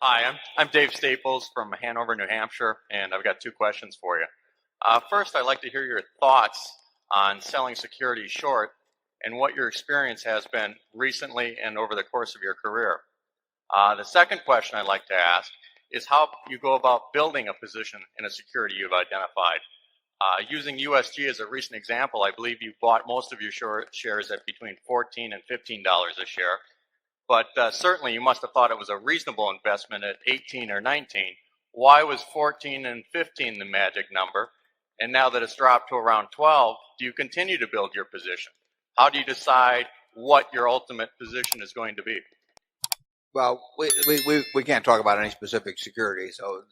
Hi, I'm Dave Staples from Hanover, New Hampshire, and I've got two questions for you. First, I'd like to hear your thoughts on selling securities short and what your experience has been recently and over the course of your career. The second question I'd like to ask is how you go about building a position in a security you've identified. Using USG as a recent example, I believe you bought most of your shares at between $14 and $15 a share. But certainly you must have thought it was a reasonable investment at 18 or 19. Why was 14 and 15 the magic number? And now that it's dropped to around 12, do you continue to build your position? How do you decide what your ultimate position is going to be? Well, we can't talk about any specific security. So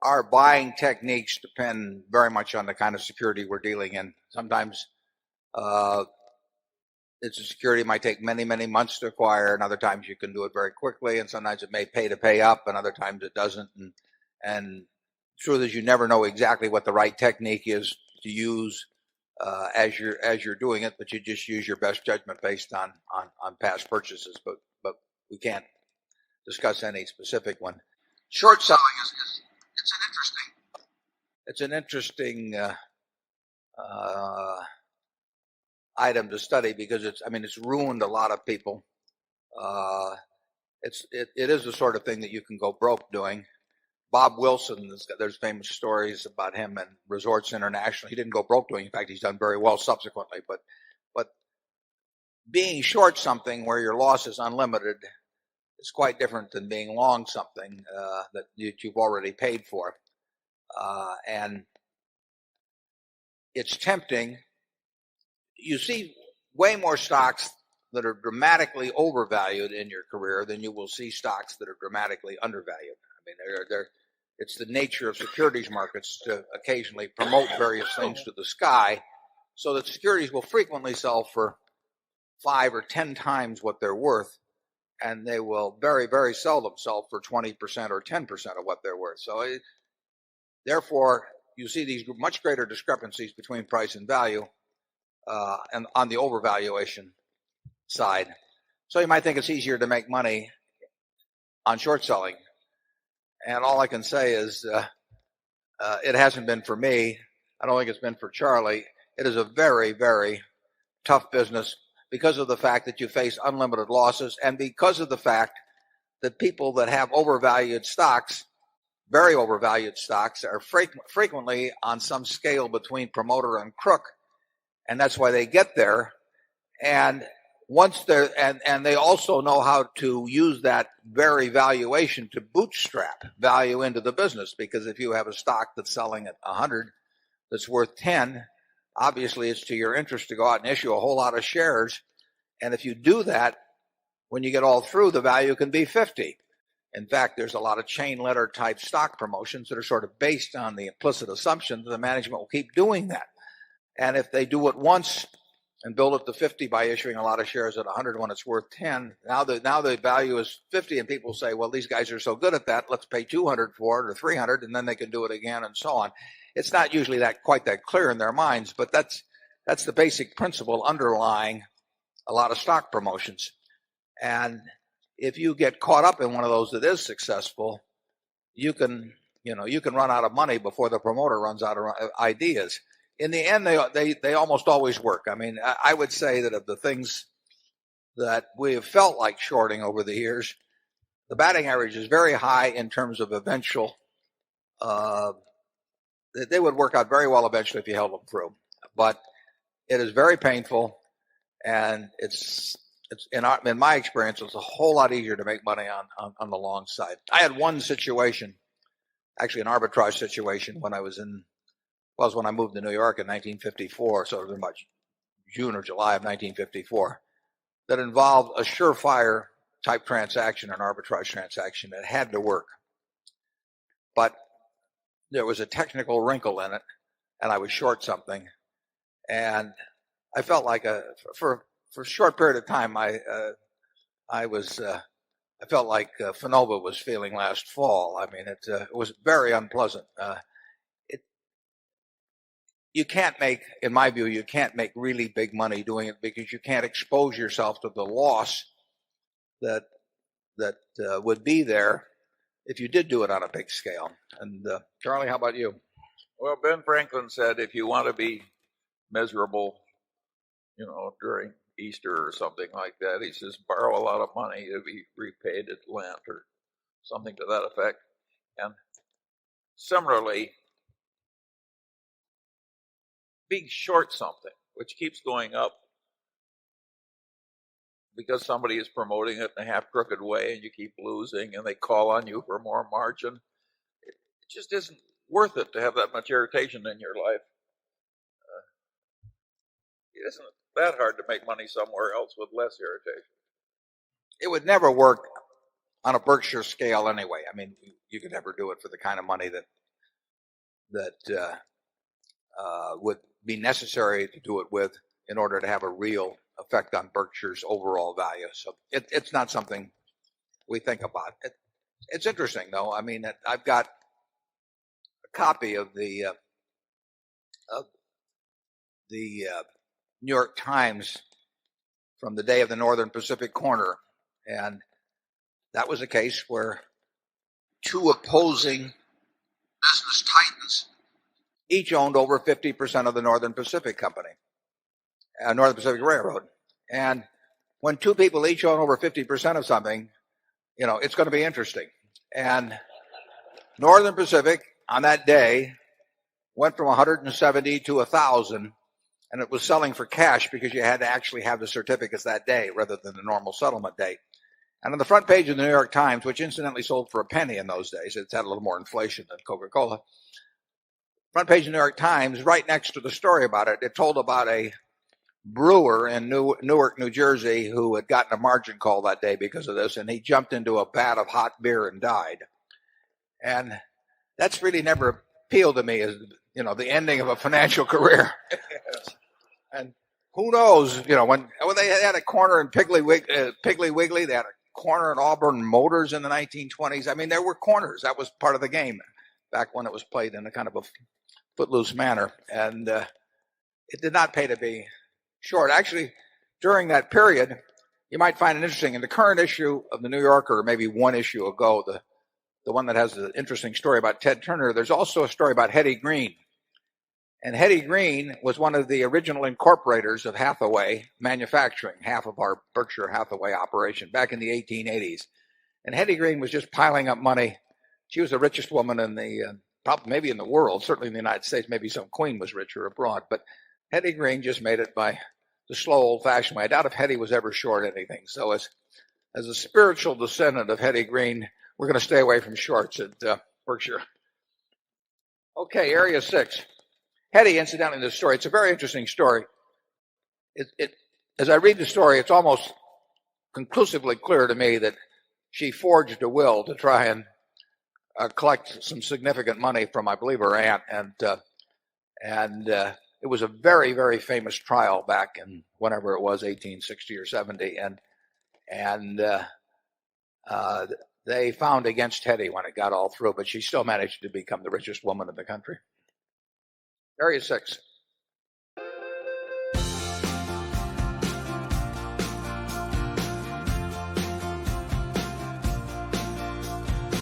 our buying techniques depend very much on the kind of security we're dealing in. Sometimes it's a security that might take many, many months to acquire, and other times you can do it very quickly, and sometimes it may pay to pay up, and other times it doesn't. And the truth is, you never know exactly what the right technique is to use as you're doing it, but you just use your best judgment based on past purchases. But we can't discuss any specific one. Short selling it's an interesting item to study because it's ruined a lot of people. It is the sort of thing that you can go broke doing. Bob Wilson, there's famous stories about him and Resorts International. He didn't go broke doing. In fact, he's done very well subsequently. But being short something where your loss is unlimited is quite different than being long something that you've already paid for. And it's tempting. You see way more stocks that are dramatically overvalued in your career than you will see stocks that are dramatically undervalued. It's the nature of securities markets to occasionally promote various things to the sky, so that securities will frequently sell for 5 or 10 times what they're worth, and they will very, very seldom sell for 20% or 10% of what they're worth. So therefore, you see these much greater discrepancies between price and value and on the overvaluation side. So you might think it's easier to make money on short selling. And all I can say is it hasn't been for me. I don't think it's been for Charlie. It is a very, very tough business because of the fact that you face unlimited losses and because of the fact that people that have overvalued stocks, very overvalued stocks, are frequently on some scale between promoter and crook. And that's why they get there. And once they're, and they also know how to use that very valuation to bootstrap value into the business. Because if you have a stock that's selling at 100 that's worth 10, obviously it's to your interest to go out and issue a whole lot of shares. And if you do that, when you get all through, the value can be 50. In fact, there's a lot of chain letter type stock promotions that are sort of based on the implicit assumption that the management will keep doing that. And if they do it once and build it to 50 by issuing a lot of shares at 100 when it's worth 10, now the value is 50, and people say, well, these guys are so good at that, let's pay 200 for it or 300, and then they can do it again and so on. It's not usually quite that clear in their minds, but that's the basic principle underlying a lot of stock promotions. And if you get caught up in one of those that is successful, you can run out of money before the promoter runs out of ideas. In the end, they almost always work. I would say that of the things that we have felt like shorting over the years, the batting average is very high in terms of eventual. They would work out very well eventually if you held them through. But it is very painful, and it's in my experience, it's a whole lot easier to make money on the long side. I had one situation, actually an arbitrage situation, when I moved to New York in 1954, so it was about June or July of 1954, that involved a surefire type transaction, an arbitrage transaction. It had to work. But there was a technical wrinkle in it, and I was short something. And I felt like for a short period of time, I felt like Fanova was feeling last fall. It was very unpleasant. You can't make, in my view, you can't make really big money doing it because you can't expose yourself to the loss that that would be there if you did do it on a big scale. And Charlie, how about you? Well, Ben Franklin said if you want to be miserable, during Easter or something like that, he says borrow a lot of money to be repaid at Lent or something to that effect. And similarly, being short something, which keeps going up because somebody is promoting it in a half crooked way and you keep losing and they call on you for more margin, it just isn't worth it to have that much irritation in your life. It isn't that hard to make money somewhere else with less irritation. It would never work on a Berkshire scale anyway. I mean, you could never do it for the kind of money that would be necessary to do it with in order to have a real effect on Berkshire's overall value. So it's not something we think about. It's interesting, though. I mean, I've got a copy of the New York Times from the day of the Northern Pacific corner, and that was a case where two opposing business titans each owned over 50% of the Northern Pacific Company, Northern Pacific Railroad. And when two people each own over 50% of something, it's going to be interesting. And Northern Pacific on that day went from 170 to 1,000, and it was selling for cash because you had to actually have the certificates that day rather than the normal settlement date. And on the front page of the New York Times, which incidentally sold for a penny in those days, it's had a little more inflation than Coca-Cola. Front page of the New York Times, right next to the story about it, it told about a brewer in Newark, New Jersey, who had gotten a margin call that day because of this, and he jumped into a vat of hot beer and died. And that's really never appealed to me as, the ending of a financial career. And who knows, when they had a corner in Piggly Wiggly, they had a corner in Auburn Motors in the 1920s. I mean, there were corners. That was part of the game back when it was played in a kind of a footloose manner. And it did not pay to be short. Actually, during that period, you might find it interesting. In the current issue of the New Yorker, maybe one issue ago, the one that has the interesting story about Ted Turner, there's also a story about Hetty Green. And Hetty Green was one of the original incorporators of Hathaway Manufacturing, half of our Berkshire Hathaway operation back in the 1880s. And Hetty Green was just piling up money. She was the richest woman in the, probably maybe in the world, certainly in the United States. Maybe some queen was richer abroad. But Hetty Green just made it by the slow old-fashioned way. I doubt if Hetty was ever short anything. So as a spiritual descendant of Hetty Green, we're going to stay away from shorts at Berkshire. Okay, Area 6. Hetty, incidentally, in this story, it's a very interesting story. As I read the story, it's almost conclusively clear to me that she forged a will to try and collect some significant money from, I believe, her aunt. And it was a very, very famous trial back in whenever it was, 1860 or 70. And they found against Hetty when it got all through, but she still managed to become the richest woman in the country. Area 6.